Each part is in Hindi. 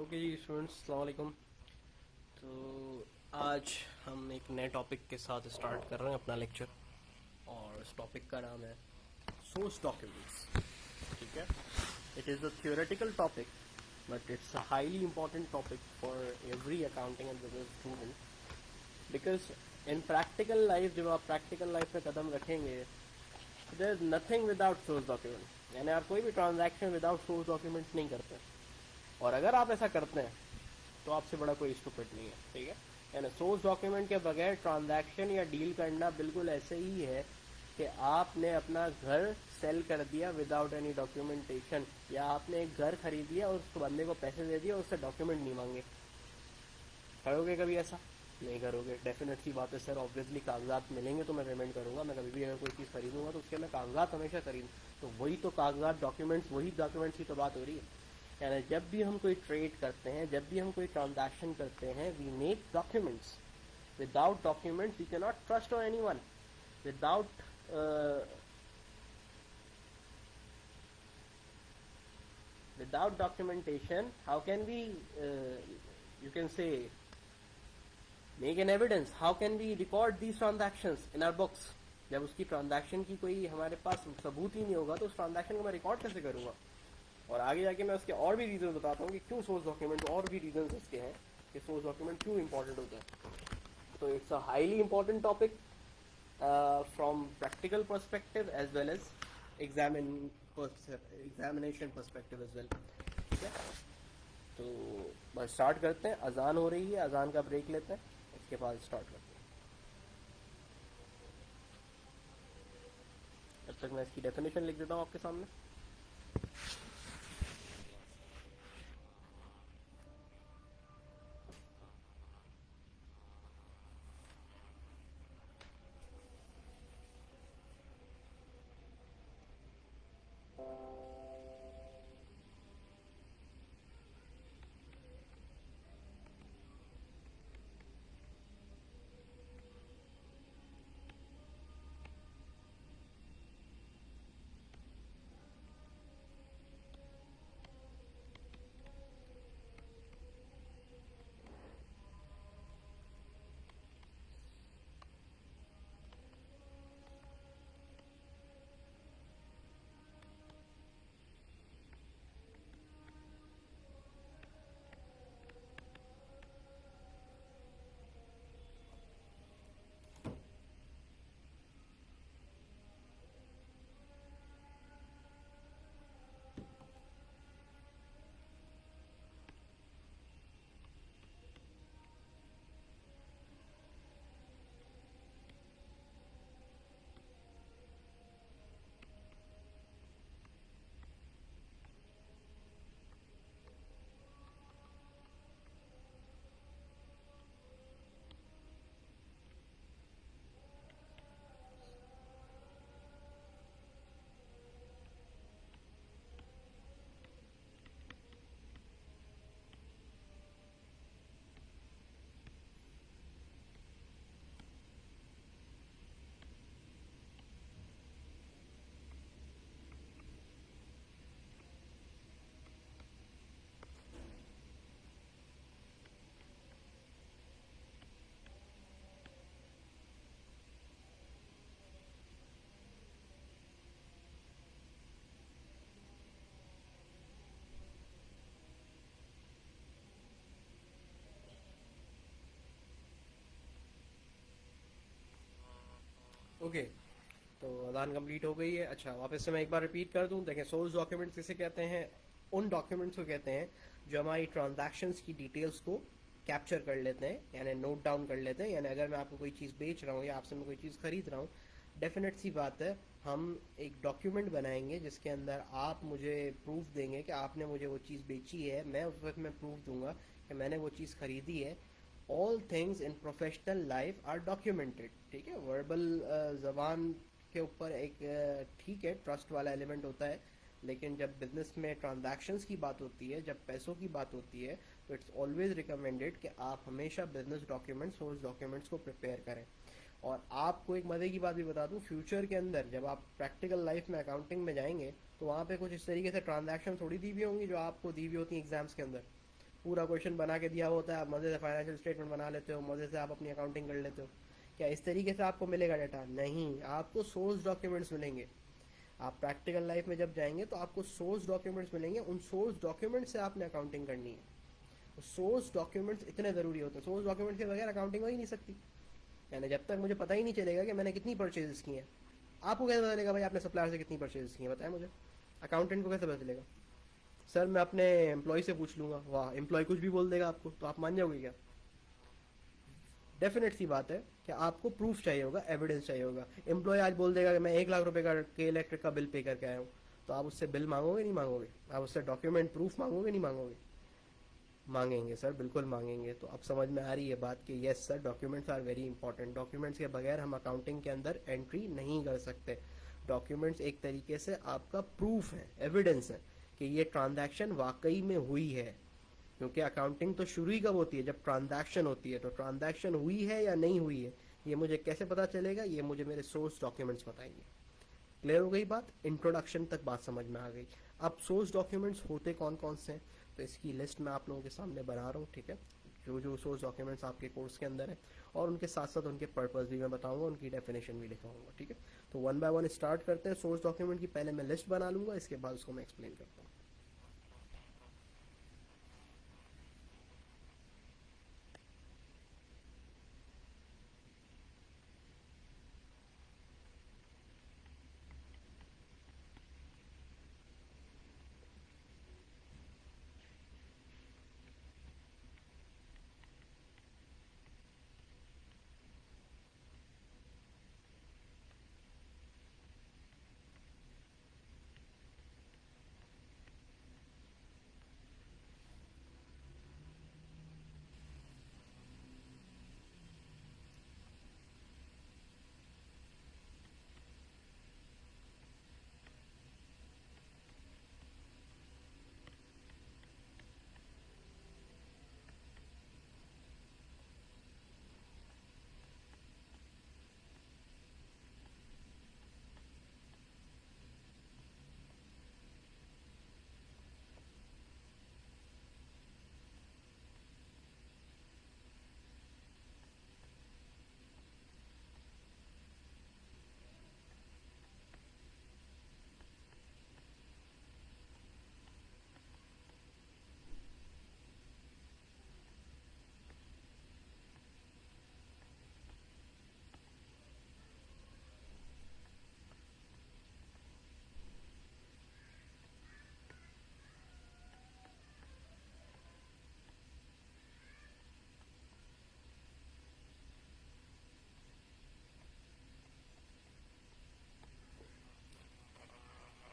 ओके जी स्टूडेंट्स, अस्सलाम वालेकुम। तो आज हम एक नए टॉपिक के साथ स्टार्ट कर रहे हैं अपना लेक्चर, और इस टॉपिक का नाम है सोर्स डॉक्यूमेंट्स। ठीक है, it is a theoretical topic but it's a highly important topic for every accounting and business student, because in practical life जब आप प्रैक्टिकल लाइफ में कदम रखेंगे, there is nothing without source document. यानी आप कोई भी ट्रांजैक्शन विदाउट सोर्स डॉक्यूमेंट्स नहीं करते, और अगर आप ऐसा करते हैं तो आपसे बड़ा कोई स्टूपिड नहीं है। ठीक है, यानी सोर्स डॉक्यूमेंट के बगैर ट्रांजैक्शन या डील करना बिल्कुल ऐसे ही है कि आपने अपना घर सेल कर दिया विदाउट एनी डॉक्यूमेंटेशन, या आपने एक घर खरीद लिया और उस बंदे को पैसे दे दिए और उससे डॉक्यूमेंट नहीं मांगे। करोगे कभी ऐसा? नहीं करोगे। डेफिनेट सी बात है सर, ऑब्वियसली कागजात मिलेंगे तो मैं पेमेंट करूंगा। मैं कभी भी अगर कोई चीज़ खरीदूंगा तो उसके मैं कागजात हमेशा खरीद, तो वही तो कागजात डॉक्यूमेंट्स, वही डॉक्यूमेंट्स की तो बात हो रही है। यानी जब भी हम कोई ट्रेड करते हैं, जब भी हम कोई ट्रांजैक्शन करते हैं, we need documents. Without documents we can not trust on anyone. Without without documentation how can we you can say make an evidence, how can we record these transactions in our books? जब उसकी ट्रांजैक्शन की कोई हमारे पास सबूत ही नहीं होगा तो उस ट्रांजैक्शन को मैं रिकॉर्ड कैसे करूंगा? और आगे जाके मैं उसके और भी रीजन बताता हूँ कि क्यों सोर्स डॉक्यूमेंट, और भी रीजन इसके हैं कि सोर्स डॉक्यूमेंट क्यों इंपॉर्टेंट होता है। तो it's a highly important topic from practical perspective as well as examination perspective as well. ठीक है, तो बस स्टार्ट करते हैं। अजान हो रही है, अजान का ब्रेक लेते हैं, उसके बाद स्टार्ट करते हैं। तब तक मैं इसकी डेफिनेशन लिख देता हूँ आपके सामने। ओके, तो अदान कंप्लीट हो गई है। अच्छा, वापस से मैं एक बार रिपीट कर दूं। देखें, सोर्स डॉक्यूमेंट्स किसे कहते हैं? उन डॉक्यूमेंट्स को कहते हैं जो हमारी ट्रांजैक्शंस की डिटेल्स को कैप्चर कर लेते हैं, यानी नोट डाउन कर लेते हैं। यानी अगर मैं आपको कोई चीज़ बेच रहा हूँ या आपसे मैं कोई चीज़ खरीद रहा हूँ, डेफिनेट सी बात है, हम एक डॉक्यूमेंट बनाएंगे जिसके अंदर आप मुझे प्रूफ देंगे कि आपने मुझे वो चीज़ बेची है। मैं उस वक्त मैं प्रूफ दूंगा कि मैंने वो चीज़ खरीदी है। All things in professional life are documented. ठीक है, वर्बल जबान के ऊपर एक ठीक है ट्रस्ट वाला एलिमेंट होता है, लेकिन जब बिजनेस में ट्रांजैक्शंस की बात होती है, जब पैसों की बात होती है, तो इट्स ऑलवेज रिकमेंडेड कि आप हमेशा बिजनेस डॉक्यूमेंट्स, सोर्स डॉक्यूमेंट्स को प्रिपेयर करें। और आपको एक मजे की बात भी बता दूं, फ्यूचर के अंदर जब आप प्रैक्टिकल लाइफ में अकाउंटिंग में जाएंगे तो वहाँ पे कुछ इस तरीके से ट्रांजैक्शन थोड़ी दी हुई होंगी जो आपको दी हुई होती हैं एग्जाम्स के अंदर। पूरा क्वेश्चन बना के दिया होता है, आप मज़े से फाइनेंशियल स्टेटमेंट बना लेते हो, मज़े से आप अपनी अकाउंटिंग कर लेते हो। क्या इस तरीके से आपको मिलेगा डाटा? नहीं, आपको सोर्स डॉक्यूमेंट्स मिलेंगे। आप प्रैक्टिकल लाइफ में जब जाएंगे तो आपको सोर्स डॉक्यूमेंट्स मिलेंगे, उन सोर्स डॉक्यूमेंट से आपने अकाउंटिंग करनी है। तो सोर्स डॉक्यूमेंट्स इतने ज़रूरी होते हैं, सोर्स डॉक्यूमेंट के बगैर अकाउंटिंग हो ही नहीं सकती। यानी जब तक मुझे पता ही नहीं चलेगा कि मैंने कितनी परचेजेस की हैं, आपको कैसे पता चलेगा भाई आपने सप्लायर से कितनी परचेजेस की हैं? बताएं मुझे, अकाउंटेंट को कैसे पता चलेगा? सर मैं अपने एम्प्लॉय से पूछ लूंगा। वाह, एम्प्लॉय कुछ भी बोल देगा आपको, तो आप मान जाओगे क्या? डेफिनेट सी बात है कि आपको प्रूफ चाहिए होगा, एविडेंस चाहिए होगा। एम्प्लॉय आज बोल देगा कि मैं 1 लाख रुपए का के इलेक्ट्रिक का बिल पे करके आया हूँ, तो आप उससे बिल मांगोगे नहीं मांगोगे? आप उससे डॉक्यूमेंट प्रूफ मांगोगे नहीं मांगोगे? मांगेंगे सर, बिल्कुल मांगेंगे। तो अब समझ में आ रही है बात कि yes sir, documents are very important. Documents के बगैर हम अकाउंटिंग के अंदर एंट्री नहीं कर सकते। डॉक्यूमेंट्स एक तरीके से आपका प्रूफ है, एविडेंस है कि ये ट्रांजैक्शन वाकई में हुई है। क्योंकि अकाउंटिंग तो शुरू ही कब होती है? जब ट्रांजैक्शन होती है। तो ट्रांजैक्शन हुई है या नहीं हुई है, ये मुझे कैसे पता चलेगा? ये मुझे मेरे सोर्स डॉक्यूमेंट्स बताएंगे। क्लियर हो गई बात? इंट्रोडक्शन तक बात समझ में आ गई। अब सोर्स डॉक्यूमेंट्स होते कौन कौन से हैं, तो इसकी लिस्ट मैं आप लोगों के सामने बना रहा हूँ, ठीक है? जो जो सोर्स डॉक्यूमेंट्स आपके कोर्स के अंदर है, और उनके साथ साथ उनके पर्पस भी मैं बताऊंगा, उनकी डेफिनेशन भी लिखाऊंगा, ठीक है? तो वन बाय वन स्टार्ट करते हैं। सोर्स डॉक्यूमेंट की पहले मैं लिस्ट बना लूंगा, इसके बाद उसको मैं एक्सप्लेन करता हूँ।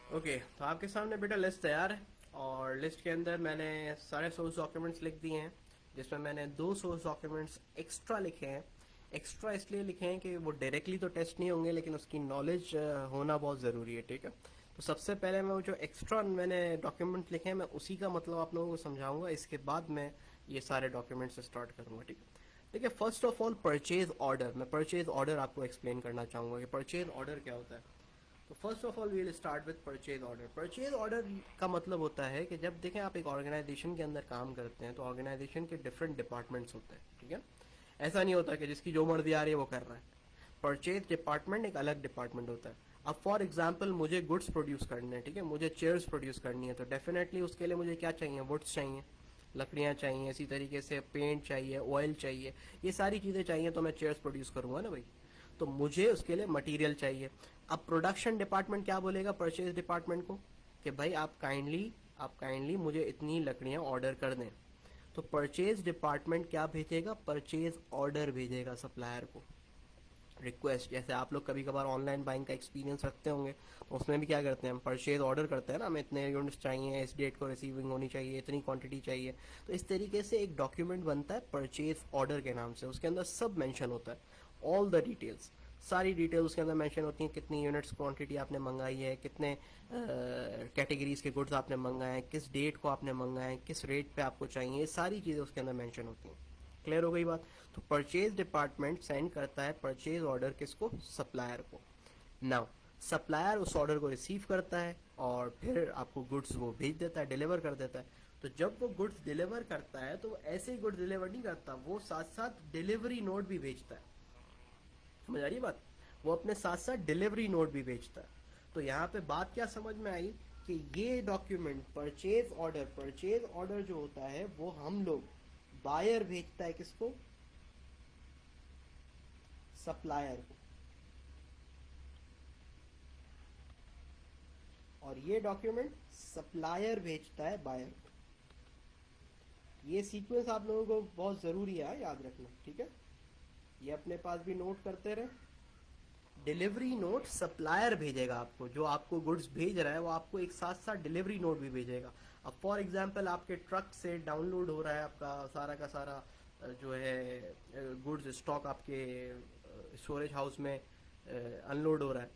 ओके, तो आपके सामने बेटा लिस्ट तैयार है, और लिस्ट के अंदर मैंने सारे सोर्स डॉक्यूमेंट्स लिख दिए हैं, जिसमें मैंने 2 सोर्स डॉक्यूमेंट्स एक्स्ट्रा लिखे हैं। एक्स्ट्रा इसलिए लिखे हैं कि वो डायरेक्टली तो टेस्ट नहीं होंगे, लेकिन उसकी नॉलेज होना बहुत ज़रूरी है, ठीक है? तो सबसे पहले मैं वो जो एक्स्ट्रा मैंने डॉक्यूमेंट लिखे हैं, मैं उसी का मतलब आप लोगों को समझाऊंगा। इसके बाद मैं ये सारे डॉक्यूमेंट्स स्टार्ट करूंगा, ठीक है? देखिए, first of all purchase order. मैं परचेज ऑर्डर आपको एक्सप्लेन करना चाहूँगा कि परचेज ऑर्डर क्या होता है। तो first of all we will start with purchase order. Purchase order का मतलब होता है कि जब देखें आप एक ऑर्गेनाइजेशन के अंदर काम करते हैं, तो ऑर्गेनाइजेशन के डिफरेंट डिपार्टमेंट्स होते हैं, ठीक है? ऐसा नहीं होता कि जिसकी जो मर्जी आ रही है वो कर रहा है। परचेज डिपार्टमेंट एक अलग डिपार्टमेंट होता है। अब फॉर एग्जाम्पल मुझे गुड्स प्रोड्यूस करने हैं, ठीक है? मुझे चेयर्स प्रोड्यूस करनी है, तो डेफिनेटली उसके लिए मुझे क्या चाहिए? वुड्स चाहिए, लकड़ियाँ चाहिए, इसी तरीके से पेंट चाहिए, ऑयल चाहिए, ये सारी चीज़ें चाहिए, तो मैं चेयर्स प्रोड्यूस करूँगा ना भाई। तो मुझे उसके लिए मटेरियल चाहिए। अब प्रोडक्शन डिपार्टमेंट क्या बोलेगा परचेज डिपार्टमेंट को कि भाई आप काइंडली मुझे इतनी लकड़ियाँ ऑर्डर कर दें। तो परचेज डिपार्टमेंट क्या भेजेगा? परचेज ऑर्डर भेजेगा सप्लायर को, रिक्वेस्ट। जैसे आप लोग कभी कभार ऑनलाइन बाइंग का एक्सपीरियंस रखते होंगे, तो उसमें भी क्या करते हैं हम? परचेज ऑर्डर करते हैं ना, हमें इतने यूनिट्स चाहिए, इस डेट को रिसीविंग होनी चाहिए, इतनी क्वांटिटी चाहिए। तो इस तरीके से एक डॉक्यूमेंट बनता है परचेज ऑर्डर के नाम से। उसके अंदर सब मेंशन होता है, ऑल द डिटेल्स, सारी डिटेल्स उसके अंदर मेंशन होती हैं। कितनी यूनिट्स क्वांटिटी आपने मंगाई है, कितने कैटेगरीज के गुड्स आपने मंगाए हैं, किस डेट को आपने मंगाए हैं, किस रेट पे आपको चाहिए, ये सारी चीज़ें उसके अंदर मेंशन होती हैं। क्लियर हो गई बात? तो परचेज डिपार्टमेंट सेंड करता है परचेज ऑर्डर किसको? सप्लायर को। नाउ सप्लायर उस ऑर्डर को रिसीव करता है और फिर आपको गुड्स वो भेज देता है, डिलीवर कर देता है। तो जब वो गुड्स डिलीवर करता है तो वो ऐसे ही गुड्स डिलीवर नहीं करता, वो साथ साथ डिलीवरी नोट भी भेजता है। समझ आ रही है बात? वो अपने साथ साथ डिलीवरी नोट भी भेजता है। तो यहाँ पे बात क्या समझ में आई कि ये डॉक्यूमेंट परचेज ऑर्डर जो होता है वो हम लोग बायर भेजता है किसको? सप्लायर को। और ये डॉक्यूमेंट सप्लायर भेजता है बायर को। ये सीक्वेंस आप लोगों को बहुत जरूरी है याद रखना, ठीक है? ये अपने पास भी नोट करते रहे। डिलीवरी नोट सप्लायर भेजेगा आपको, जो आपको गुड्स भेज रहा है वो आपको एक साथ साथ डिलीवरी नोट भी भेजेगा। अब फॉर एग्जांपल आपके ट्रक से डाउनलोड हो रहा है आपका सारा का सारा जो है गुड्स स्टॉक आपके स्टोरेज हाउस में अनलोड हो रहा है।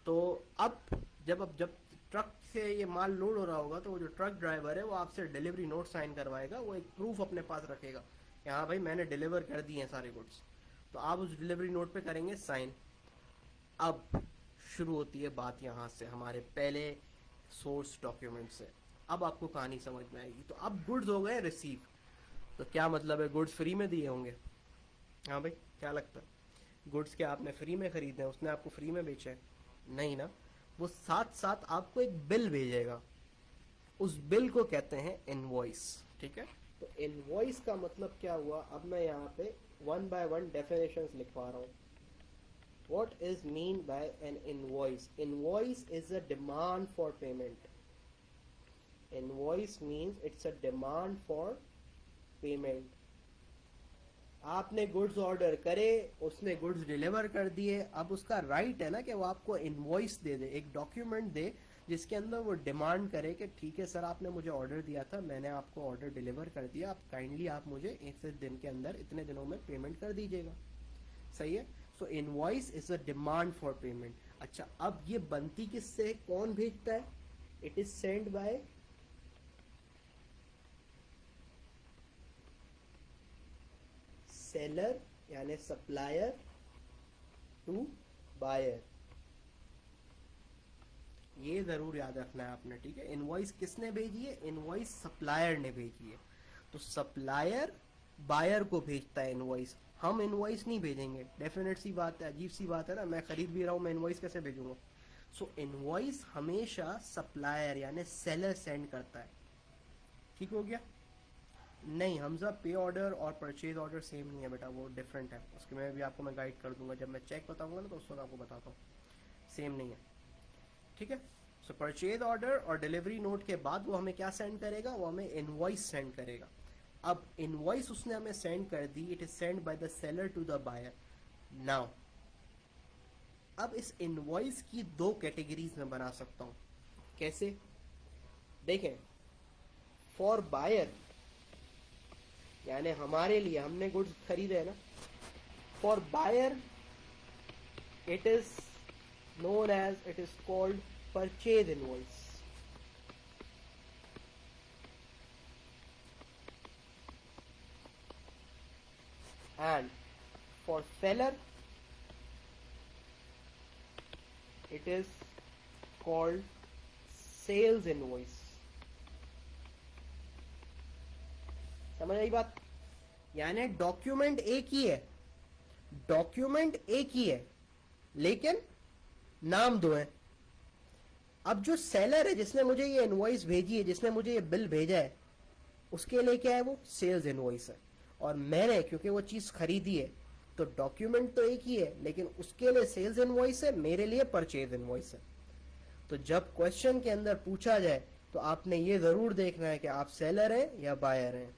तो अब जब ट्रक से ये माल लोड हो रहा होगा तो वो जो ट्रक ड्राइवर है वो आपसे डिलीवरी नोट साइन करवाएगा, वो एक प्रूफ अपने पास रखेगा कि हाँ भाई मैंने डिलीवर कर दिए हैं सारे गुड्स। तो आप उस डिलीवरी नोट पे करेंगे साइन। अब शुरू होती है बात यहाँ से, हमारे पहले सोर्स डॉक्यूमेंट से। अब आपको कहानी समझ में आएगी। तो अब गुड्स हो गए रिसीव। तो क्या मतलब है, गुड्स फ्री में दिए होंगे? हाँ भाई, क्या लगता है? गुड्स क्या आपने फ्री में खरीदे हैं? उसने आपको फ्री में बेचे हैं? नहीं ना। वो साथ साथ आपको एक बिल भेजेगा, उस बिल को कहते हैं इनवॉइस, ठीक है? तो इनवॉइस का मतलब क्या हुआ? अब मैं यहाँ पे वन बाय वन डेफिनेशंस लिखवा रहा हूँ। What is mean by an invoice? Invoice is a demand for payment. Invoice means it's a demand for payment. आपने गुड्स ऑर्डर करे, उसने गुड्स डिलीवर कर दिए, अब उसका राइट है ना कि वो आपको इनवॉइस दे दे, एक डॉक्यूमेंट दे जिसके अंदर वो डिमांड करे कि ठीक है सर, आपने मुझे ऑर्डर दिया था, मैंने आपको ऑर्डर डिलीवर कर दिया, आप काइंडली आप मुझे इस दिन के अंदर इतने दिनों में पेमेंट कर दीजिएगा। सही है? So invoice is a demand for payment. अच्छा, अब ये बनती किससे, कौन भेजता है? It is send by seller यानी सप्लायर टू बायर। ये जरूर याद रखना है आपने, ठीक है? इनवॉइस किसने भेजी है? इनवॉइस सप्लायर ने भेजी है। तो सप्लायर बायर को भेजता है इनवॉइस, हम इनवॉइस नहीं भेजेंगे। डेफिनेट सी बात है, अजीब सी बात है ना, मैं खरीद भी रहा हूं, मैं इनवॉइस कैसे भेजूंगा? सो इनवॉइस हमेशा सप्लायर यानी सेलर सेंड करता है। ठीक हो गया? नहीं हमजा, पे ऑर्डर और परचेज ऑर्डर सेम नहीं है बेटा, वो डिफरेंट है। उसके में भी आपको मैं गाइड कर दूंगा, जब मैं चेक बताऊंगा ना तो उस वक्त आपको बताता हूँ, सेम नहीं है। ठीक है? सो परचेज ऑर्डर और डिलीवरी नोट के बाद वो हमें क्या सेंड करेगा? वो हमें इनवॉइस सेंड करेगा। अब इनवॉइस उसने हमें सेंड कर दी, it is send by the seller to the buyer. Now अब इस इनवॉइस की दो कैटेगरीज में बना सकता हूं। कैसे? देखें, फॉर बायर यानी हमारे लिए, हमने गुड्स खरीदे है ना, for buyer it is known as, it is called purchase invoice. And for seller it is called sales invoice. समझ आई बात? यानी डॉक्यूमेंट एक ही है, डॉक्यूमेंट एक ही है लेकिन नाम दो है। अब जो सेलर है जिसने मुझे ये इनवॉइस भेजी है, जिसने मुझे ये बिल भेजा है, उसके लिए क्या है? वो सेल्स इनवॉइस है। और मैंने क्योंकि वो चीज खरीदी है तो डॉक्यूमेंट तो एक ही है लेकिन उसके लिए सेल्स इनवॉइस है, मेरे लिए परचेज इनवॉइस है। तो जब क्वेश्चन के अंदर पूछा जाए तो आपने ये जरूर देखना है कि आप सेलर हैं या बायर हैं।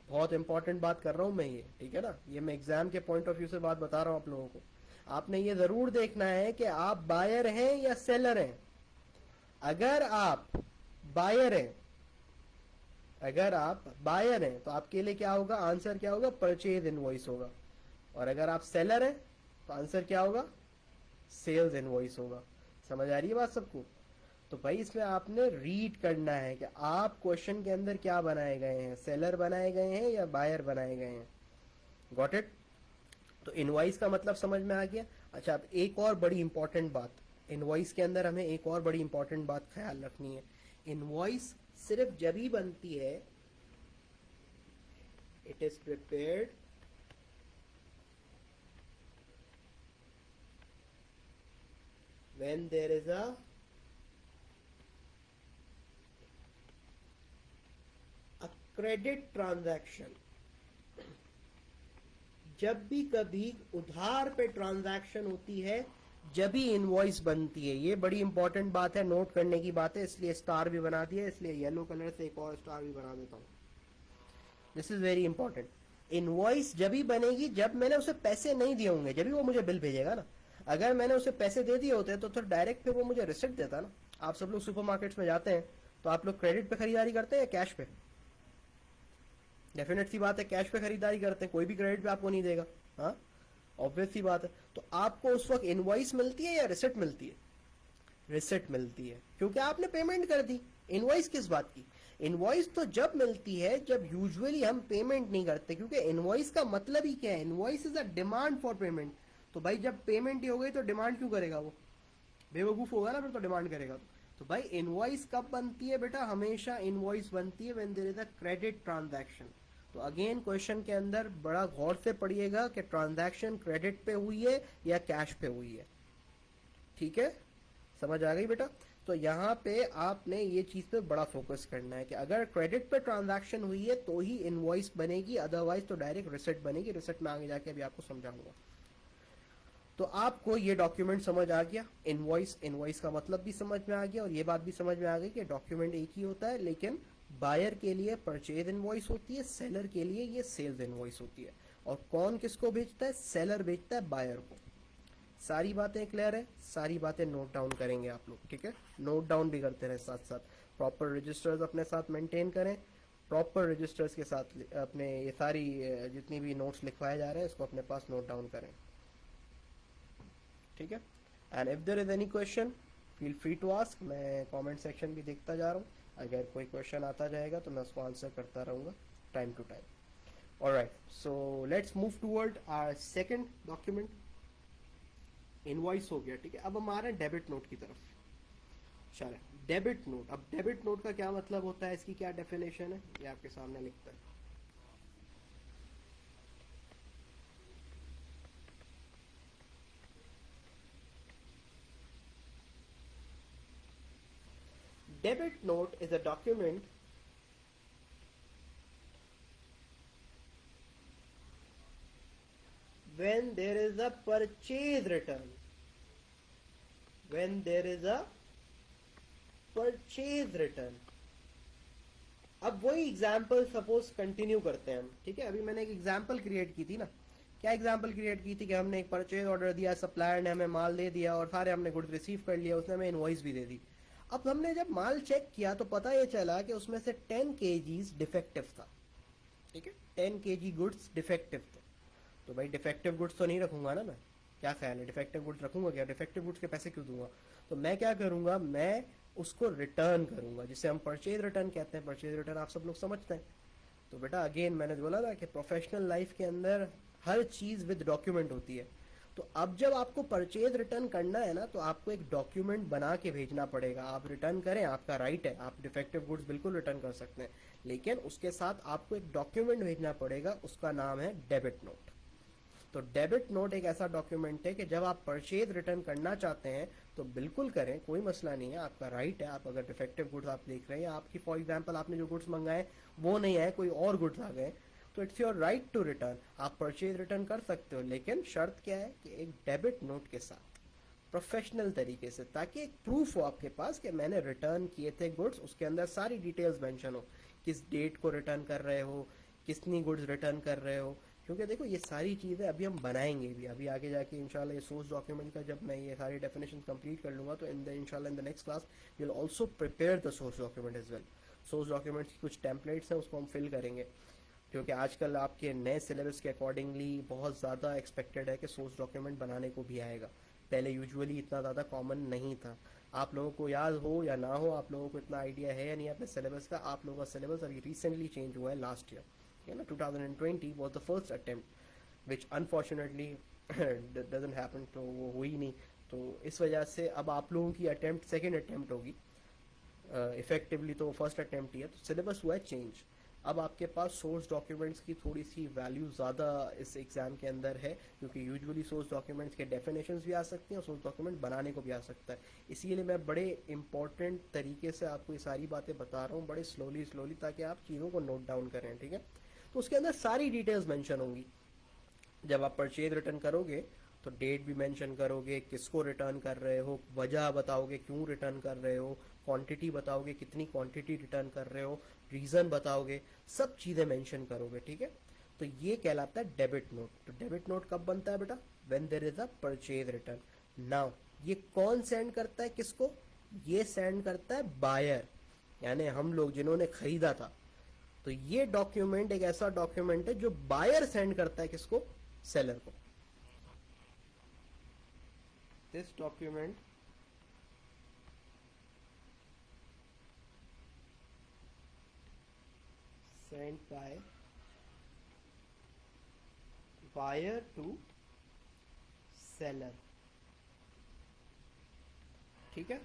बहुत इंपॉर्टेंट बात कर रहा हूं मैं ये, ठीक है ना? ये मैं एग्जाम के पॉइंट ऑफ व्यू से बात बता रहा हूं आप लोगों को। आपने ये जरूर देखना है कि आप बायर हैं या सेलर हैं। अगर आप बायर हैं, अगर आप बायर हैं तो आपके लिए क्या होगा? आंसर क्या होगा? परचेज इनवॉइस होगा। और अगर आप सेलर हैं तो आंसर क्या होगा? सेल्स इनवॉइस होगा। समझ आ रही है बात सबको? तो भाई इसमें आपने रीड करना है कि आप क्वेश्चन के अंदर क्या बनाए गए हैं, सेलर बनाए गए हैं या बायर बनाए गए हैं। Got it? तो इनवॉइस का मतलब समझ में आ गया। अच्छा, अब एक और बड़ी इंपॉर्टेंट बात, इनवॉइस के अंदर हमें एक और बड़ी इंपॉर्टेंट बात ख्याल रखनी है। इनवॉइस सिर्फ जब ही बनती है, it is prepared when there is a credit transaction. जब भी कभी उधार पे ट्रांजैक्शन होती है, जब भी इनवॉइस बनती है। ये बड़ी इंपॉर्टेंट बात है, नोट करने की बात है, इसलिए स्टार भी बना दिया, इसलिए येलो कलर से एक और स्टार भी बना देता हूँ। This is very important. Invoice जब भी बनेगी जब मैंने उसे पैसे नहीं दिए होंगे, जब भी वो मुझे बिल भेजेगा ना। अगर मैंने उसे पैसे दे दिए होते तो डायरेक्ट पे वो मुझे रिसिप्ट देता ना। आप सब लोग सुपरमार्केट्स में जाते हैं तो आप लोग क्रेडिट पे खरीदारी करते हैं या कैश पे? डेफिनेट सी बात है, कैश पे खरीदारी करते हैं, कोई भी क्रेडिट पे आपको नहीं देगा। हाँ, ऑब्वियस सी बात है। तो आपको उस वक्त इनवॉइस मिलती है या रिसिप्ट मिलती है? रिसिप्ट मिलती है, क्योंकि आपने पेमेंट कर दी। इनवॉइस किस बात की? इनवॉइस तो जब मिलती है जब यूजुअली हम पेमेंट नहीं करते, क्योंकि इनवॉइस का मतलब ही क्या है? Invoice is a demand for payment. तो भाई जब पेमेंट ही हो गई तो डिमांड क्यों करेगा? वो बेवकूफ होगा ना, फिर तो डिमांड करेगा। तो भाई इनवॉइस कब बनती है बेटा? हमेशा इनवॉइस बनती है when there is a credit transaction. तो अगेन क्वेश्चन के अंदर बड़ा गौर से पढ़िएगा कि ट्रांजैक्शन क्रेडिट पे हुई है या कैश पे हुई है। ठीक है, समझ आ गई बेटा? तो यहाँ पे आपने ये चीज पे बड़ा फोकस करना है कि अगर क्रेडिट पे ट्रांजैक्शन हुई है तो ही इनवॉइस बनेगी, अदरवाइज तो डायरेक्ट रिसिप्ट बनेगी। रिसिप्ट में आगे जाके अभी आपको समझाऊंगा। तो आपको ये डॉक्यूमेंट समझ आ गया, इनवॉइस का मतलब भी समझ में आ गया, और ये बात भी समझ में आ गई कि डॉक्यूमेंट एक ही होता है, लेकिन बायर के लिए परचेज इनवॉइस होती है, सेलर के लिए ये सेल्स इनवॉइस होती है। और कौन किसको भेजता है? सेलर भेजता है बायर को। सारी बातें क्लियर है? सारी बातें नोट डाउन करेंगे आप लोग, ठीक है? नोट डाउन भी करते रहे साथ साथ। प्रॉपर रजिस्टर्स अपने साथ मेंटेन करें। प्रॉपर रजिस्टर्स के साथ अपने ये सारी जितनी भी नोट्स लिखवाए जा रहे हैं इसको अपने पास नोट डाउन करें, ठीक है? And if there is any question feel free to ask. मैं कमेंट सेक्शन भी देखता जा रहा हूँ, अगर कोई क्वेश्चन आता जाएगा तो मैं उसको आंसर करता रहूँगा time to time. Alright, so let's move toward our second document. Invoice हो गया, ठीक है? अब हम आ रहे हैं डेबिट नोट की तरफ। चलो, डेबिट नोट। अब डेबिट नोट का क्या मतलब होता है, इसकी क्या डेफिनेशन है, ये आपके सामने लिखता है। Debit note is a document when there is a purchase return. When there is a purchase return. अब वही एग्जाम्पल सपोज कंटिन्यू करते हैं हम, ठीक है? अभी मैंने एक एग्जाम्पल क्रिएट की थी ना। क्या एग्जाम्पल क्रिएट की थी कि हमने एक परचेज ऑर्डर दिया, सप्लायर ने हमें माल दे दिया और सारे हमने गुड्स रिसीव कर लिया, उसने हमें इनवॉइस भी दे दी। अब हमने जब माल चेक किया तो पता ये चला कि उसमें से 10 kgs डिफेक्टिव था, ठीक है? 10 kg गुड्स डिफेक्टिव थे। तो भाई डिफेक्टिव गुड्स तो नहीं रखूंगा ना मैं, क्या ख्याल है? डिफेक्टिव गुड्स रखूंगा क्या? डिफेक्टिव गुड्स के पैसे क्यों दूंगा? तो मैं क्या करूंगा, मैं उसको रिटर्न करूंगा, जिसे हम परचेज रिटर्न कहते हैं। परचेज रिटर्न आप सब लोग समझते हैं। तो बेटा अगेन मैंने बोला ना कि प्रोफेशनल लाइफ के अंदर हर चीज विद डॉक्यूमेंट होती है। तो अब जब आपको परचेज रिटर्न करना है ना, तो आपको एक डॉक्यूमेंट बना के भेजना पड़ेगा। आप रिटर्न करें, आपका राइट है, आप डिफेक्टिव गुड्स बिल्कुल रिटर्न कर सकते हैं, लेकिन उसके साथ आपको एक डॉक्यूमेंट भेजना पड़ेगा, उसका नाम है डेबिट नोट। तो डेबिट नोट एक ऐसा डॉक्यूमेंट है कि जब आप परचेज रिटर्न करना चाहते हैं तो बिल्कुल करें, कोई मसला नहीं है, आपका राइट है। आप अगर डिफेक्टिव गुड्स आप देख रहे हैं, आपकी फॉर एग्जांपल आपने जो गुड्स मंगाए वो नहीं आए, कोई और गुड्स आ गए, तो it's your right to return. आप परचेज रिटर्न कर सकते हो, लेकिन शर्त क्या है कि एक डेबिट नोट के साथ प्रोफेशनल तरीके से, ताकि एक प्रूफ हो आपके पास कि मैंने रिटर्न किए थे गुड्स। उसके अंदर सारी डिटेल्स मेंशन हो, किस डेट को रिटर्न कर रहे हो, कितनी गुड्स रिटर्न कर रहे हो। क्योंकि देखो ये सारी चीज़ें अभी हम बनाएंगे भी, अभी आगे जाके इंशाल्लाह ये सोर्स डॉक्यूमेंट का जब मैं ये सारी डेफिनेशन कंप्लीट कर लूँगा तो इंशाल्लाह in the next class we will also prepare the source document as well. Source document की कुछ टेम्पलेट्स हैं, उसको हम फिल करेंगे, क्योंकि आजकल आपके नए सिलेबस के अकॉर्डिंगली बहुत ज़्यादा एक्सपेक्टेड है कि सोर्स डॉक्यूमेंट बनाने को भी आएगा। पहले यूजुअली इतना ज़्यादा कॉमन नहीं था। आप लोगों को याद हो या ना हो, आप लोगों को इतना आइडिया है या नहीं अपने सिलेबस का? आप लोगों का सिलेबस अभी रिसेंटली चेंज हुआ है लास्ट ईयर, है ना? 2020 was the first attempt which unfortunately doesn't happen, तो वो हुई नहीं। तो इस वजह से अब आप लोगों की अटेम्प्ट सेकेंड अटेम्प्ट होगी इफेक्टिवली तो फर्स्ट अटेम्प्ट ही है, तो सिलेबस हुआ है चेंज। अब आपके पास सोर्स डॉक्यूमेंट्स की थोड़ी सी वैल्यू ज़्यादा इस एग्ज़ाम के अंदर है, क्योंकि यूजुअली सोर्स डॉक्यूमेंट्स के डेफिनेशंस भी आ सकती हैं और सोर्स डॉक्यूमेंट बनाने को भी आ सकता है। इसीलिए मैं बड़े इंपॉर्टेंट तरीके से आपको ये सारी बातें बता रहा हूँ, बड़े स्लोली स्लोली, ताकि आप चीज़ों को नोट डाउन करें, ठीक है। तो उसके अंदर सारी डिटेल्स मेंशन होंगी। जब आप परचेज रिटर्न करोगे तो डेट भी मेंशन करोगे, किसको रिटर्न कर रहे हो, वजह बताओगे क्यों रिटर्न कर रहे हो, क्वांटिटी बताओगे कितनी क्वांटिटी रिटर्न कर रहे हो, रीज़न बताओगे, सब चीज़ें मेंशन करोगे, ठीक है। तो ये कहलाता है डेबिट नोट। तो डेबिट नोट कब बनता है बेटा? When there is a purchase return. Now ये कौन सेंड करता है किसको? ये सेंड करता है बायर, यानी हम लोग जिन्होंने खरीदा था। तो ये डॉक्यूमेंट एक ऐसा डॉक्यूमेंट है जो बायर सेंड करता है किसको? सेलर को। This document sent by buyer to seller, ठीक है।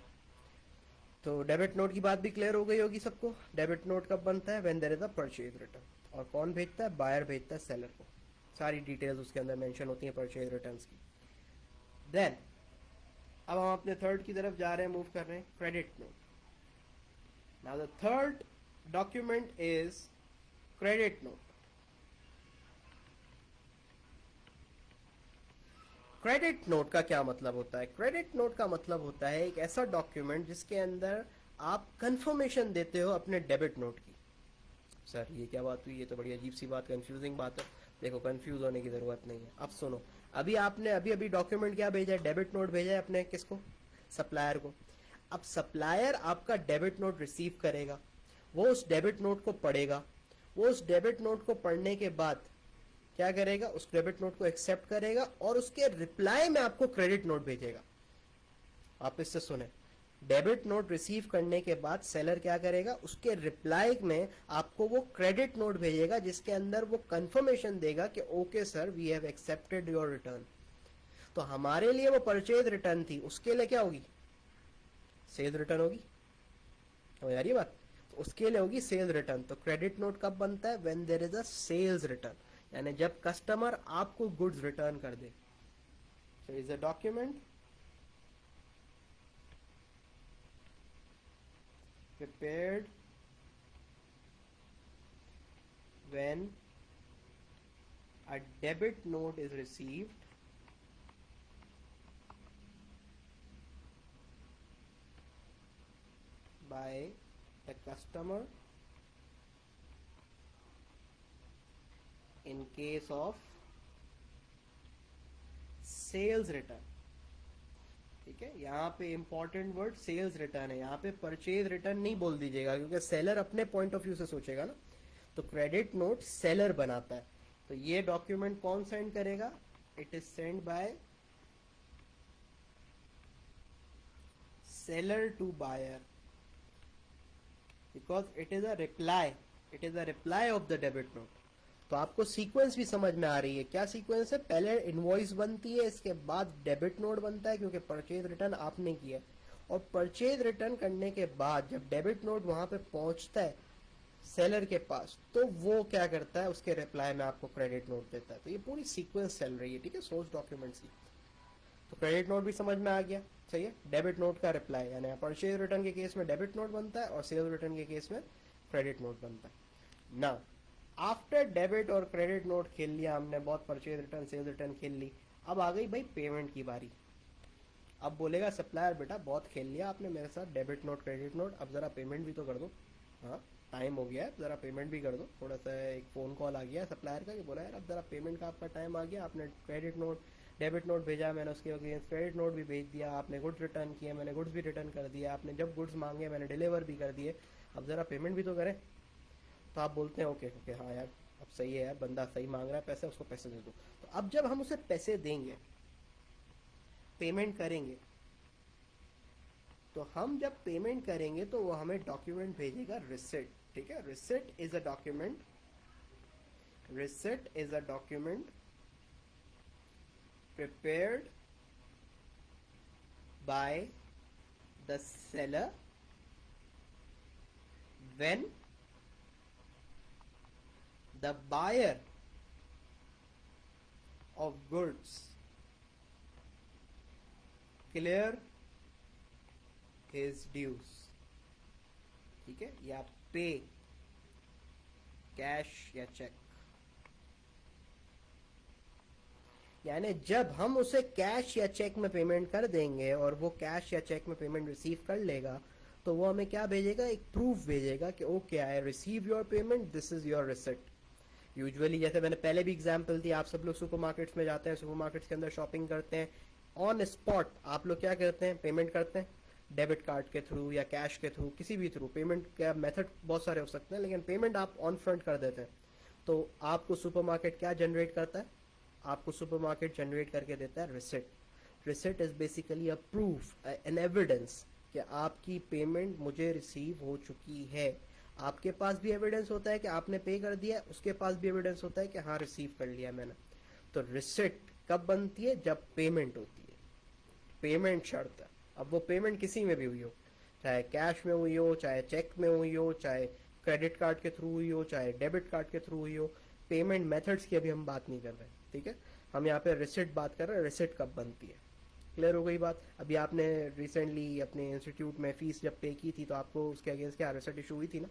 तो डेबिट नोट की बात भी क्लियर हो गई होगी सबको। डेबिट नोट कब बनता है? When there is a purchase return. और कौन भेजता है? बायर भेजता है सेलर को। सारी डिटेल्स उसके अंदर मेंशन होती हैं परचेज रिटर्न्स की। देन अब हम अपने थर्ड की तरफ जा रहे हैं, मूव कर रहे हैं, credit note. Now the third document is credit note. Credit note का क्या मतलब होता है? क्रेडिट नोट का मतलब होता है एक ऐसा डॉक्यूमेंट जिसके अंदर आप कंफर्मेशन देते हो अपने डेबिट नोट की। सर ये क्या बात हुई? ये तो बड़ी अजीब सी बात, कंफ्यूजिंग बात है। देखो, कंफ्यूज होने की जरूरत नहीं है। अब सुनो, अभी आपने अभी अभी डॉक्यूमेंट क्या भेजा है? डेबिट नोट भेजा है अपने किसको? सप्लायर को। अब सप्लायर आपका डेबिट नोट रिसीव करेगा, वो उस डेबिट नोट को पढ़ेगा, वो उस डेबिट नोट को पढ़ने के बाद क्या करेगा? उस डेबिट नोट को एक्सेप्ट करेगा और उसके रिप्लाई में आपको क्रेडिट नोट भेजेगा। आप इससे सुने, डेबिट नोट रिसीव करने के बाद सेलर क्या करेगा? उसके रिप्लाई में आपको वो क्रेडिट नोट भेजेगा, जिसके अंदर वो कंफर्मेशन देगा कि okay sir, we have accepted your return. तो हमारे लिए वो परचेज रिटर्न थी, उसके लिए क्या होगी? सेल्स रिटर्न होगी। समझ आ रही है बात? तो उसके लिए होगी सेल्स रिटर्न। तो क्रेडिट नोट कब बनता है? When there is a sales return, यानी जब कस्टमर आपको गुड्स रिटर्न कर दे। So is a document prepared when a debit note is received by the customer in case of sales return। ठीक है, यहाँ पे इंपॉर्टेंट वर्ड सेल्स रिटर्न है, यहाँ पे परचेज रिटर्न नहीं बोल दीजिएगा, क्योंकि सेलर अपने पॉइंट ऑफ व्यू से सोचेगा ना। तो क्रेडिट नोट सेलर बनाता है। तो ये डॉक्यूमेंट कौन सेंड करेगा? It is send by seller to buyer, because it is a reply, it is a reply of the debit note. तो आपको सीक्वेंस भी समझ में आ रही है। क्या सीक्वेंस है? पहले इनवॉइस बनती है, इसके बाद डेबिट नोट बनता है, क्योंकि परचेज रिटर्न आपने किया। और परचेज रिटर्न करने के बाद जब डेबिट नोट वहां पे पहुंचता है सेलर के पास, तो वो क्या करता है? उसके रिप्लाई में आपको क्रेडिट नोट देता है। तो ये पूरी सीक्वेंस चल रही है, ठीक है, सोर्स डॉक्यूमेंट्स की। तो क्रेडिट नोट भी समझ में आ गया, सही है। डेबिट नोट का रिप्लाई, यानी परचेज रिटर्न के केस में डेबिट नोट बनता है और सेल्स रिटर्न के केस में क्रेडिट नोट बनता है। ना आफ्टर डेबिट और क्रेडिट नोट खेल लिया हमने, बहुत परचेज रिटर्न सेल्स रिटर्न खेल ली। अब आ गई भाई पेमेंट की बारी। अब बोलेगा सप्लायर, बेटा बहुत खेल लिया आपने मेरे साथ, डेबिट नोट क्रेडिट नोट, अब जरा पेमेंट भी तो कर दो। हाँ, टाइम हो गया है, जरा पेमेंट भी कर दो। थोड़ा सा एक फ़ोन कॉल आ गया सप्लायर का कि बोला यार अब जरा पेमेंट का आपका टाइम आ गया, आपने क्रेडिट नोट डेबिट नोट भेजा, मैंने उसके अगेंस्ट क्रेडिट नोट भी भेज दिया, आपने गुड्स रिटर्न किए, मैंने गुड्स भी रिटर्न कर दिया, आपने जब गुड्स मांगे मैंने डिलीवर भी कर दिए, अब ज़रा पेमेंट भी तो करें। तो आप बोलते हैं ओके ओके, हाँ यार अब सही है यार, बंदा सही मांग रहा है पैसे, उसको पैसे दे दो। तो अब जब हम उसे पैसे देंगे, पेमेंट करेंगे, तो हम जब पेमेंट करेंगे तो वो हमें डॉक्यूमेंट भेजेगा रिसिट, ठीक है। Receipt is a document, receipt is a document prepared by the seller when the buyer of goods clear his dues. ठीक है, या पे कैश या चेक, यानी जब हम उसे कैश या चेक में पेमेंट कर देंगे और वो कैश या चेक में पेमेंट रिसीव कर लेगा, तो वो हमें क्या भेजेगा, एक प्रूफ भेजेगा कि okay I receive your payment, this is your receipt. Usually जैसे मैंने पहले भी एग्जांपल दी, आप सब लोग सुपरमार्केट्स में जाते हैं, सुपरमार्केट्स के अंदर शॉपिंग करते हैं, ऑन स्पॉट आप लोग क्या करते हैं, पेमेंट करते हैं डेबिट कार्ड के थ्रू या कैश के थ्रू, किसी भी थ्रू. पेमेंट का मेथड बहुत सारे हो सकते हैं, लेकिन पेमेंट आप ऑन फ्रंट कर देते हैं. तो आपको सुपरमार्केट क्या जनरेट करता है, आपको सुपरमार्केट जनरेट करके देता है receipt. Receipt is basically a proof, an evidence कि आपकी पेमेंट मुझे रिसीव हो चुकी है. आपके पास भी एविडेंस होता है कि आपने पे कर दिया, उसके पास भी एविडेंस होता है कि हाँ रिसीव कर लिया मैंने. तो रिसिप्ट कब बनती है, जब पेमेंट होती है. पेमेंट शर्त है. अब वो पेमेंट किसी में भी हुई हो, चाहे कैश में हुई हो, चाहे चेक में हुई हो, चाहे क्रेडिट कार्ड के थ्रू हुई हो, चाहे डेबिट कार्ड के थ्रू हुई हो. पेमेंट मेथड्स की अभी हम बात नहीं कर रहे, ठीक है. हम यहाँ पे रिसिप्ट बात कर रहे हैं, रिसिप्ट कब बनती है. क्लियर हो गई बात. अभी आपने रिसेंटली अपने इंस्टीट्यूट में फीस जब पे की थी, तो आपको उसके अगेंस्ट क्या रिसिप्ट इशू हुई थी ना.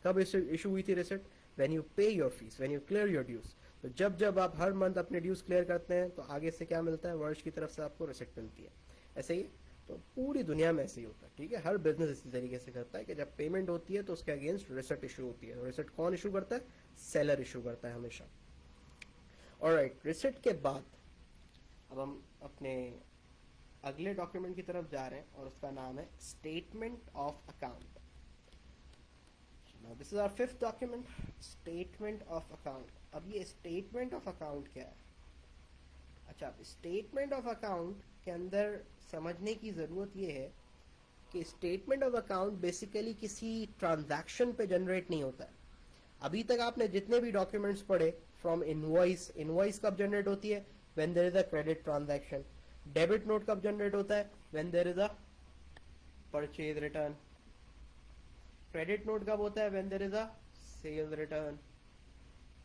कब इशू हुई थी receipt, when you pay your fees, when you clear your dues. तो जब जब आप हर मंथ अपने ड्यूज क्लियर करते हैं, तो आगे से क्या मिलता है, वर्ष की तरफ से आपको रिसिप्ट मिलती है. ऐसे ही तो पूरी दुनिया में ऐसे ही होता है, ठीक है. हर बिजनेस इसी तरीके से करता है कि जब पेमेंट होती है तो उसके अगेंस्ट रिसिप्ट इशू होती है. रिसिप्ट कौन इशू करता है, सेलर इशू करता है हमेशा. ऑलराइट, रिसिप्ट के बाद अब हम अपने अगले डॉक्यूमेंट की तरफ जा रहे हैं और उसका नाम है statement of account. Now this is our fifth document, statement of account. अब ये statement of account क्या है. अच्छा, statement of account के अंदर समझने की ज़रूरत ये है कि statement of account बेसिकली किसी ट्रांजैक्शन पे जनरेट नहीं होता है. अभी तक आपने जितने भी डॉक्यूमेंट्स पढ़े, फ्रॉम इनवॉइस, इनवॉइस कब जनरेट होती है, when there is a credit transaction. Debit note कब जनरेट होता है, when there is a purchase return. Credit note कब होता है, when there is a sale return.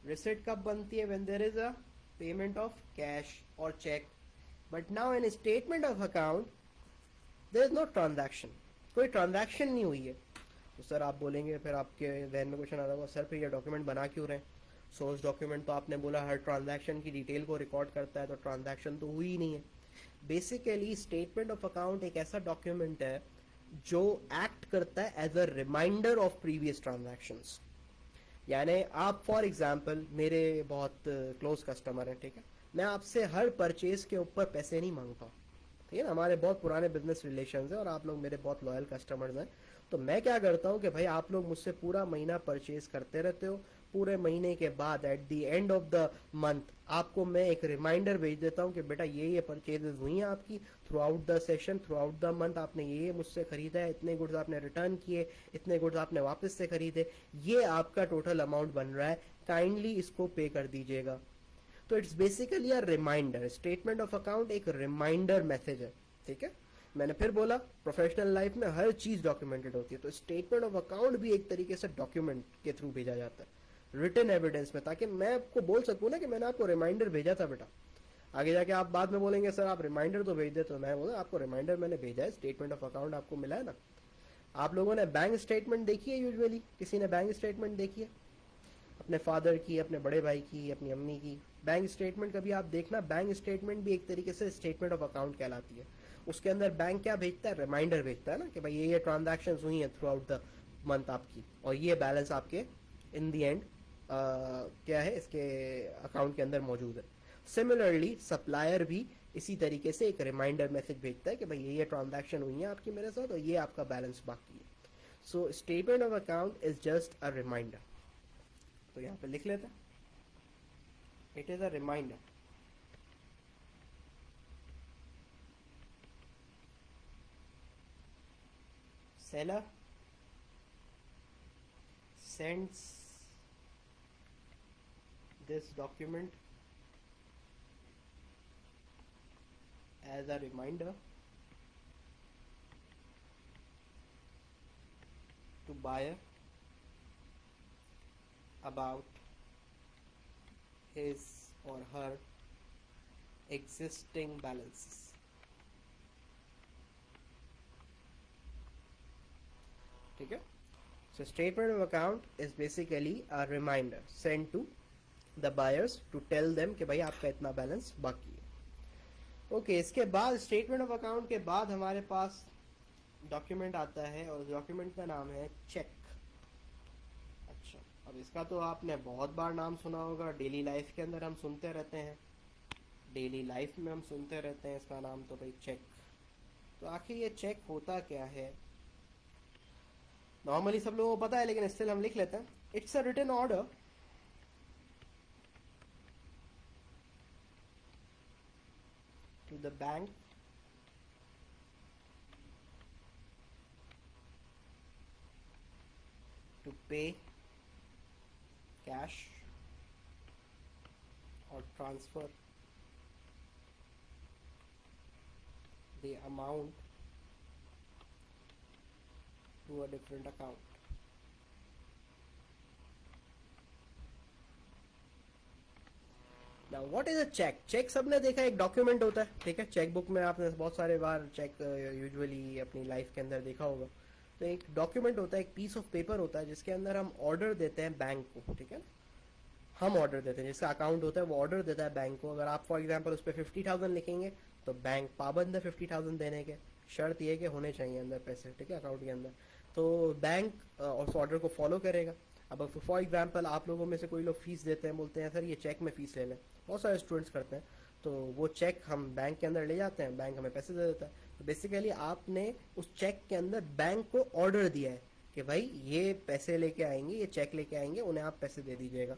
Receipt कब बनती है, when there is a payment of cash और cheque. But now in statement of account there is no transaction, कोई ट्रांजैक्शन नहीं हुई है. तो सर आप बोलेंगे, फिर आपके जहन में क्वेश्चन आ रहा होगा, सर फिर ये डॉक्यूमेंट बना क्यों रहे हैं. सोर्स डॉक्यूमेंट तो आपने बोला हर ट्रांजैक्शन की डिटेल को रिकॉर्ड करता है, तो ट्रांजैक्शन तो हुई ही नहीं है. बेसिकली स्टेटमेंट ऑफ अकाउंट एक ऐसा डॉक्यूमेंट है जो एक्ट करता है as a reminder of previous transactions. यानी आप फॉर एग्जांपल मेरे बहुत क्लोज कस्टमर हैं, ठीक है, मैं आपसे हर परचेज के ऊपर पैसे नहीं मांगता, ठीक है ना. हमारे बहुत पुराने बिजनेस रिलेशंस हैं और आप लोग मेरे बहुत लॉयल कस्टमर्स हैं. तो मैं क्या करता हूँ कि भाई आप लोग मुझसे पूरा महीना परचेज करते रहते हो, पूरे महीने के बाद eight the end of the month आपको मैं एक रिमाइंडर भेज देता हूँ कि बेटा ये परचेजेस हुई हैं आपकी through out the session, through out the month आपने ये मुझसे खरीदा है, इतने गुड्स आपने रिटर्न किए, इतने गुड्स आपने वापस से खरीदे, ये आपका टोटल अमाउंट बन रहा है, काइंडली इसको पे कर दीजिएगा. तो it's basically a reminder. Statement of account एक रिमाइंडर मैसेज है, ठीक है. मैंने फिर बोला प्रोफेशनल लाइफ में हर चीज डॉक्यूमेंटेड होती है, तो स्टेटमेंट ऑफ अकाउंट भी एक तरीके से डॉक्यूमेंट के थ्रू भेजा जाता है, रिटन एविडेंस में, ताकि मैं आपको बोल सकूं ना कि मैंने आपको रिमाइंडर भेजा था बेटा. आगे जाके आप बाद में बोलेंगे सर आप रिमाइंडर तो भेज दे, तो मैं बोला आपको रिमाइंडर मैंने भेजा है, स्टेटमेंट ऑफ अकाउंट आपको मिला है ना. आप लोगों ने बैंक स्टेटमेंट देखी है, यूजुअली किसी ने बैंक स्टेटमेंट देखी है, अपने फादर की, अपने बड़े भाई की, अपनी अम्मी की बैंक स्टेटमेंट कभी आप देखना. बैंक स्टेटमेंट भी एक तरीके से स्टेटमेंट ऑफ अकाउंट कहलाती है. उसके अंदर बैंक क्या भेजता है, रिमाइंडर भेजता है ना कि भाई ये ट्रांजैक्शंस हुई हैं थ्रू आउट द मंथ आपकी, और ये बैलेंस आपके इन द एंड क्या है इसके अकाउंट के अंदर मौजूद है. सिमिलरली सप्लायर भी इसी तरीके से एक रिमाइंडर मैसेज भेजता है कि भाई ये ट्रांजैक्शन हुई है आपकी मेरे साथ और ये आपका बैलेंस बाकी है. So statement of account is just a reminder. तो यहाँ पे लिख लेते हैं, it is a reminder. seller sends this document as a reminder to buyer about his or her existing balances. ठीक है. So statement of account is basically a reminder sent to the buyers to tell them कि भाई आपका इतना बैलेंस बाकी है. ओके, इसके बाद स्टेटमेंट ऑफ अकाउंट के बाद हमारे पास डॉक्यूमेंट आता है और डॉक्यूमेंट का नाम है चेक. अच्छा, अब इसका तो आपने बहुत बार नाम सुना होगा, डेली लाइफ के अंदर हम सुनते रहते हैं, डेली लाइफ में हम सुनते रहते हैं इसका नाम, तो भाई चेक. तो आखिर ये चेक होता क्या है? नॉर्मली सब लोगों को पता है लेकिन स्टिल हम लिख लेते हैं. It's a written order to the bank to pay cash or transfer the amount to a different account. Now what is a check? Check सबने देखा, एक डॉक्यूमेंट होता है, ठीक है. चेक बुक में आपने बहुत सारे बार चेक यूजुअली अपनी लाइफ के अंदर देखा होगा. तो एक डॉक्यूमेंट होता है, एक पीस ऑफ पेपर होता है जिसके अंदर हम ऑर्डर देते हैं बैंक को, ठीक है. हम ऑर्डर देते हैं, जिसका अकाउंट होता है वो ऑर्डर देता है बैंक को. अगर आप फॉर एग्जांपल उस पर 50,000 लिखेंगे तो बैंक पाबंद है 50,000 देने के. शर्त ये कि होने चाहिए अंदर पैसे, ठीक है, अकाउंट के अंदर. तो बैंक उस ऑर्डर को फॉलो करेगा. अब फॉर एग्जांपल आप लोगों में से कोई लोग फीस देते हैं, बोलते हैं सर ये चेक में फीस ले लें, बहुत सारे स्टूडेंट्स करते हैं. तो वो चेक हम बैंक के अंदर ले जाते हैं, बैंक हमें पैसे दे देता है. तो बेसिकली आपने उस चेक के अंदर बैंक को ऑर्डर दिया है कि भाई ये पैसे लेके आएंगे, ये चेक लेके आएंगे, उन्हें आप पैसे दे दीजिएगा.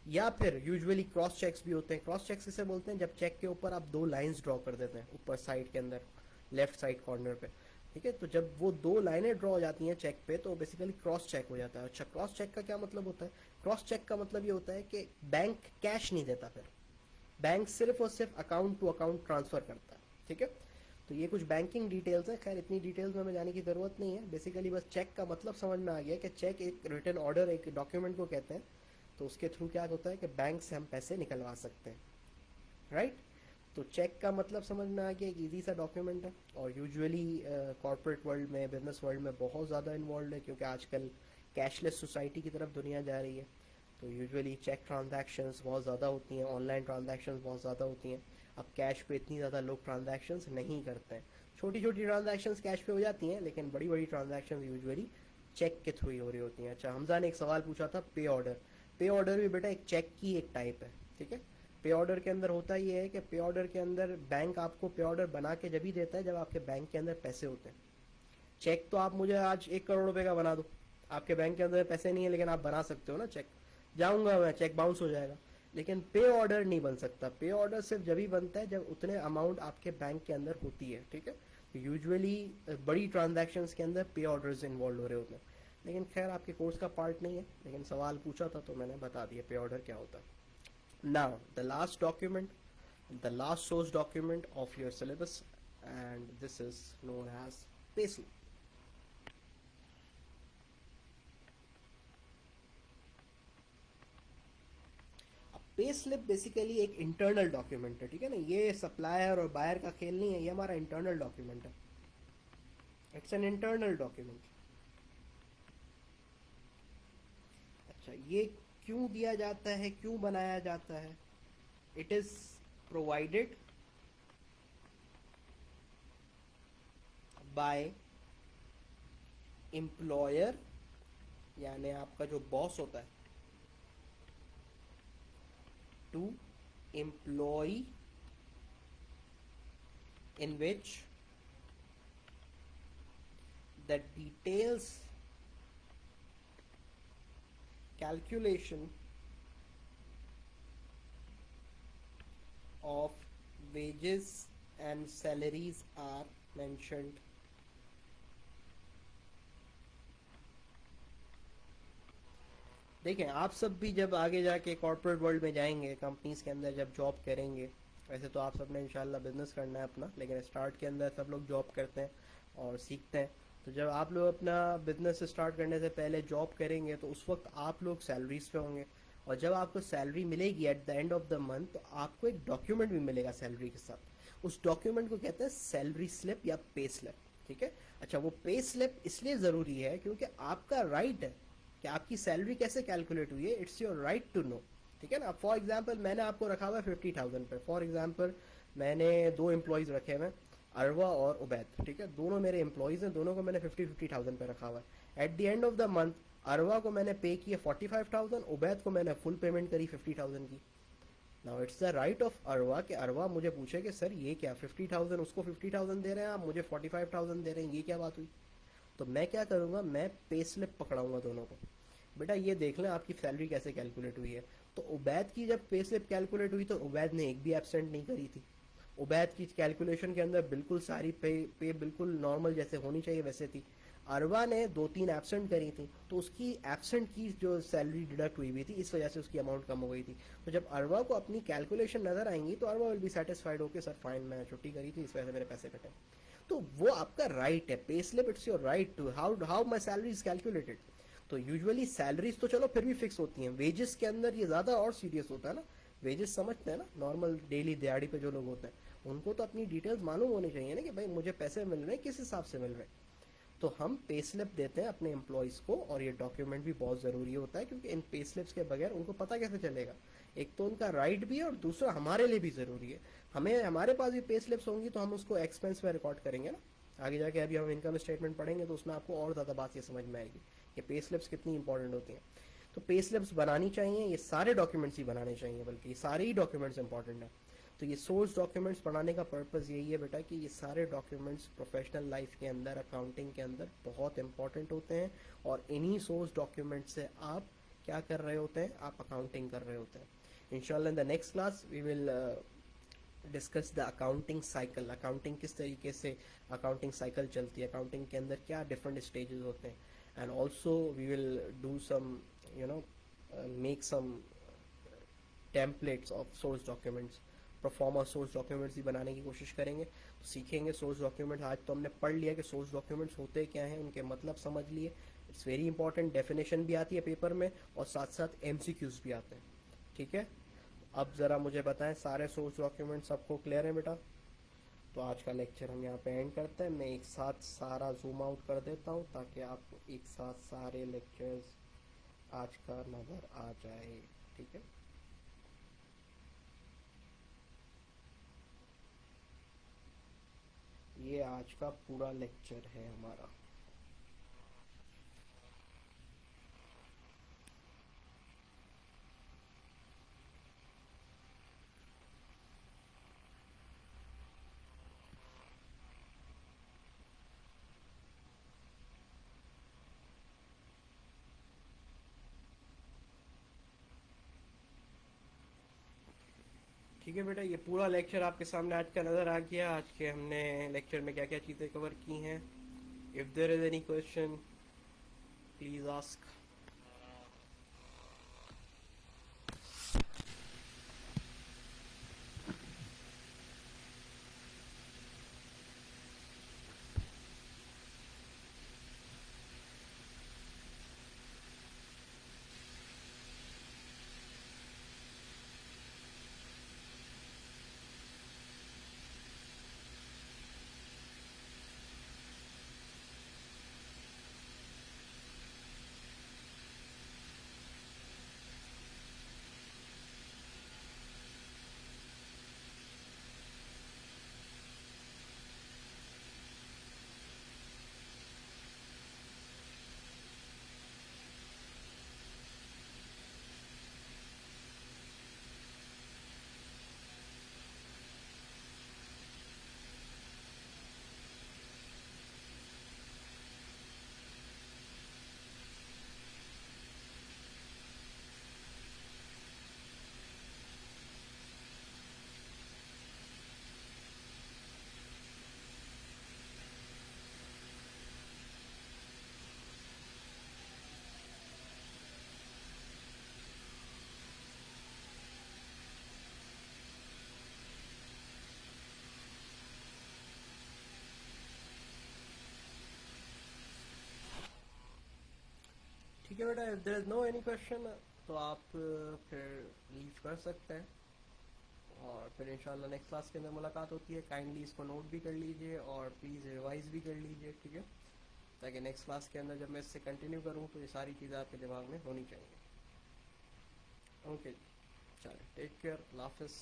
या फिर यूजुअली क्रॉस चेक्स भी होते हैं. क्रॉस चेक्स किसे बोलते हैं? जब चेक के ऊपर आप दो लाइंस ड्रॉ कर देते हैं ऊपर साइड के अंदर, लेफ्ट साइड कॉर्नर पे, ठीक है. तो जब वो दो लाइनें ड्रॉ हो जाती हैं चेक पे तो बेसिकली क्रॉस चेक हो जाता है. अच्छा, क्रॉस चेक का क्या मतलब होता है? क्रॉस चेक का मतलब ये होता है कि बैंक कैश नहीं देता, फिर बैंक सिर्फ और सिर्फ अकाउंट टू अकाउंट ट्रांसफर करता है, ठीक है. तो ये कुछ बैंकिंग डिटेल्स है. खैर इतनी डिटेल्स में हमें जाने की जरूरत नहीं है. बेसिकली बस चेक का मतलब समझ में आ गया कि चेक एक रिटन ऑर्डर, एक डॉक्यूमेंट को कहते हैं. तो उसके थ्रू क्या होता है कि बैंक से हम पैसे निकलवा सकते हैं, राइट. तो चेक का मतलब समझ में आ गया, एक ईजी सा डॉक्यूमेंट है और यूजुअली कॉर्पोरेट वर्ल्ड में, बिजनेस वर्ल्ड में बहुत ज़्यादा इन्वॉल्व है क्योंकि आजकल कैशलेस सोसाइटी की तरफ दुनिया जा रही है. तो यूजुअली चेक ट्रांजैक्शंस बहुत ज़्यादा होती हैं, ऑनलाइन ट्रांजैक्शंस बहुत ज़्यादा होती हैं. अब कैश पे इतनी ज़्यादा लोग ट्रांजैक्शंस नहीं करते हैं. छोटी छोटी ट्रांजैक्शंस कैश पे हो जाती हैं लेकिन बड़ी बड़ी ट्रांजैक्शंस यूजुअली चेक के थ्रू ही हो रही होती हैं. अच्छा, हमजा ने एक सवाल पूछा था पे ऑर्डर. पे ऑर्डर भी बेटा एक चेक की एक टाइप है, ठीक है. पे ऑर्डर के अंदर होता ये है कि पे ऑर्डर के अंदर बैंक आपको पे ऑर्डर बना के जब ही देता है जब आपके बैंक के अंदर पैसे होते हैं. चेक तो आप मुझे आज 1 करोड़ रुपए का बना दो, आपके बैंक के अंदर पैसे नहीं है लेकिन आप बना सकते हो ना चेक. जाऊंगा मैं, चेक बाउंस हो जाएगा. लेकिन पे ऑर्डर नहीं बन सकता. पे ऑर्डर सिर्फ जब ही बनता है जब उतने अमाउंट आपके बैंक के अंदर होती है, ठीक है. यूजुअली बड़ी ट्रांजैक्शंस के अंदर पे ऑर्डर्स इन्वॉल्व हो रहे होते हैं, लेकिन खैर आपके कोर्स का पार्ट नहीं है. लेकिन सवाल पूछा था तो मैंने बता दिया पे ऑर्डर क्या होता है. Now the last document, the last source document of your syllabus, and this is known as pay slip. Pay slip basically एक इंटरनल डॉक्यूमेंट है, ठीक है ना. ये सप्लायर और बायर का खेल नहीं है, ये हमारा इंटरनल डॉक्यूमेंट है. It's an internal document. अच्छा, ये क्यों दिया जाता है, क्यों बनाया जाता है? It is provided by employer, यानी आपका जो बॉस होता है, to employee in which the details calculation of wages and salaries are mentioned. देखें, आप सब भी जब आगे जाके कॉर्पोरेट वर्ल्ड में जाएंगे, कंपनीज के अंदर जब जॉब करेंगे, वैसे तो आप सब ने इंशाल्लाह बिजनेस करना है अपना, लेकिन स्टार्ट के अंदर सब लोग जॉब करते हैं और सीखते हैं. तो जब आप लोग अपना बिजनेस स्टार्ट करने से पहले जॉब करेंगे तो उस वक्त आप लोग सैलरीज पे होंगे, और जब आपको सैलरी मिलेगी eight the end of the month तो आपको एक डॉक्यूमेंट भी मिलेगा सैलरी के साथ। उस डॉक्यूमेंट को कहते हैं सैलरी स्लिप या पे स्लिप। ठीक है। अच्छा, वो पे स्लिप इसलिए ज़रूरी है क्योंकि आपका राइट है कि आपकी सैलरी कैसे कैलकुलेट हुई है, it's your right to know. ठीक है ना। फॉर एग्जाम्पल मैंने आपको रखा हुआ है 50,000 पे। फॉर एग्जाम्पल मैंने दो एम्प्लॉयज़ रखे हुए हैं, अरवा और उबैद। ठीक है, दोनों मेरे एम्प्लॉयज़ हैं, दोनों को मैंने 50,000 पे रखा हुआ है। At the end of the month अरवा को मैंने पे किया 45,000, उबैद को मैंने फुल पेमेंट करी 50,000 की। Now it's the right of अरवा कि अरवा मुझे पूछे कि सर ये क्या 50,000 उसको 50,000 दे रहे हैं आप, मुझे 45,000 दे रहे हैं, ये क्या बात हुई। तो मैं क्या करूँगा, मैं पे स्लिप पकड़ाऊँगा दोनों को, बेटा ये देख लें आपकी सैलरी कैसे कैलकुलेट हुई है। तो उबैद की जब पे स्लिप कैलकुलेट हुई तो उबैद ने एक भी एबसेंट नहीं करी थी। उबैद की कैलकुलेशन के अंदर बिल्कुल सारी पे बिल्कुल नॉर्मल जैसे होनी चाहिए वैसे थी। अरवा ने दो तीन एबसेंट करी थी तो उसकी एबसेंट की जो सैलरी डिडक्ट हुई हुई थी, इस वजह से उसकी अमाउंट कम हो गई थी। तो जब अरवा को अपनी कैलकुलेशन नजर आएंगी तो अरवा विल बी सेटिस्फाइड होकर सर फाइन मैं छुट्टी करी थी, इस वजह से मेरे पैसे कटे। तो वो आपका राइट है, pay slip it's your right to how how my salary is calculated. तो यूजुअली सैलरीज तो चलो फिर भी फिक्स होती हैं, वेजेस के अंदर ये ज़्यादा और सीरियस होता है ना। वेजेस समझते हैं ना, नॉर्मल डेली दिहाड़ी पे जो लोग होते हैं उनको तो अपनी डिटेल्स मालूम होनी चाहिए ना कि भाई मुझे पैसे मिल रहे हैं किस हिसाब से मिल रहे हैं। तो हम पे स्लिप देते हैं अपने एम्प्लॉयज़ को, और ये डॉक्यूमेंट भी बहुत ज़रूरी होता है क्योंकि इन पे स्लिप्स के बगैर उनको पता कैसे चलेगा। एक तो उनका राइट भी है और दूसरा हमारे लिए भी ज़रूरी है। हमें हमारे पास भी पे स्लिप्स होंगी तो हम उसको एक्सपेंस में रिकॉर्ड करेंगे ना। आगे जाके अभी हम इनकम स्टेटमेंट पढ़ेंगे तो उसमें आपको और ज़्यादा बात ये समझ में आएगी कि पे स्लिप्स कितनी इंपॉर्टेंट होती हैं। तो पे स्लिप्स बनानी चाहिए, ये सारे डॉक्यूमेंट्स ही बनाने चाहिए, बल्कि ये सारे ही डॉक्यूमेंट्स इंपॉर्टेंट हैं। तो ये सोर्स डॉक्यूमेंट्स बनाने का पर्पज़ यही है बेटा कि ये सारे डॉक्यूमेंट्स प्रोफेशनल लाइफ के अंदर, अकाउंटिंग के अंदर बहुत इंपॉर्टेंट होते हैं, और इन्हीं सोर्स डॉक्यूमेंट से आप क्या कर रहे होते हैं, आप अकाउंटिंग कर रहे होते हैं। इंशाल्लाह in the next class we will discuss the accounting cycle, accounting किस तरीके से अकाउंटिंग साइकिल चलती है, अकाउंटिंग के अंदर क्या डिफरेंट स्टेजेस होते हैं, and also we will do some you know make some templates of source documents, proforma source documents भी बनाने की कोशिश करेंगे। तो सीखेंगे सोर्स डॉक्यूमेंट्स। आज तो हमने पढ़ लिया कि सोर्स डॉक्यूमेंट्स होते क्या हैं, उनके मतलब समझ लिए, इट्स वेरी इंपॉर्टेंट। डेफिनेशन भी आती है पेपर में और साथ साथ एमसीक्यूज भी आते हैं। ठीक है, अब ज़रा मुझे बताएं सारे सोर्स डॉक्यूमेंट्स सबको क्लियर है बेटा। तो आज का लेक्चर हम यहाँ पे एंड करते हैं। मैं एक साथ सारा जूम आउट कर देता हूँ ताकि आपको एक साथ सारे लेक्चर्स आज का नज़र आ जाए। ठीक है, ये आज का पूरा लेक्चर है हमारा। ठीक है बेटा, ये पूरा लेक्चर आपके सामने आज का नज़र आ गया। आज के हमने लेक्चर में क्या क्या चीज़ें कवर की हैं। If there is any question please ask. है बेटा, if there is no any question तो आप फिर लीव कर सकते हैं, और फिर इंशाल्लाह नेक्स्ट क्लास के अंदर मुलाकात होती है। काइंडली इसको नोट भी कर लीजिए और प्लीज़ रिवाइज भी कर लीजिए, ठीक है, ताकि नेक्स्ट क्लास के अंदर जब मैं इससे कंटिन्यू करूँ तो ये सारी चीज़ें आपके दिमाग में होनी चाहिए। ओके, चलिए, टेक केयर, अल्लाह हाफिज़।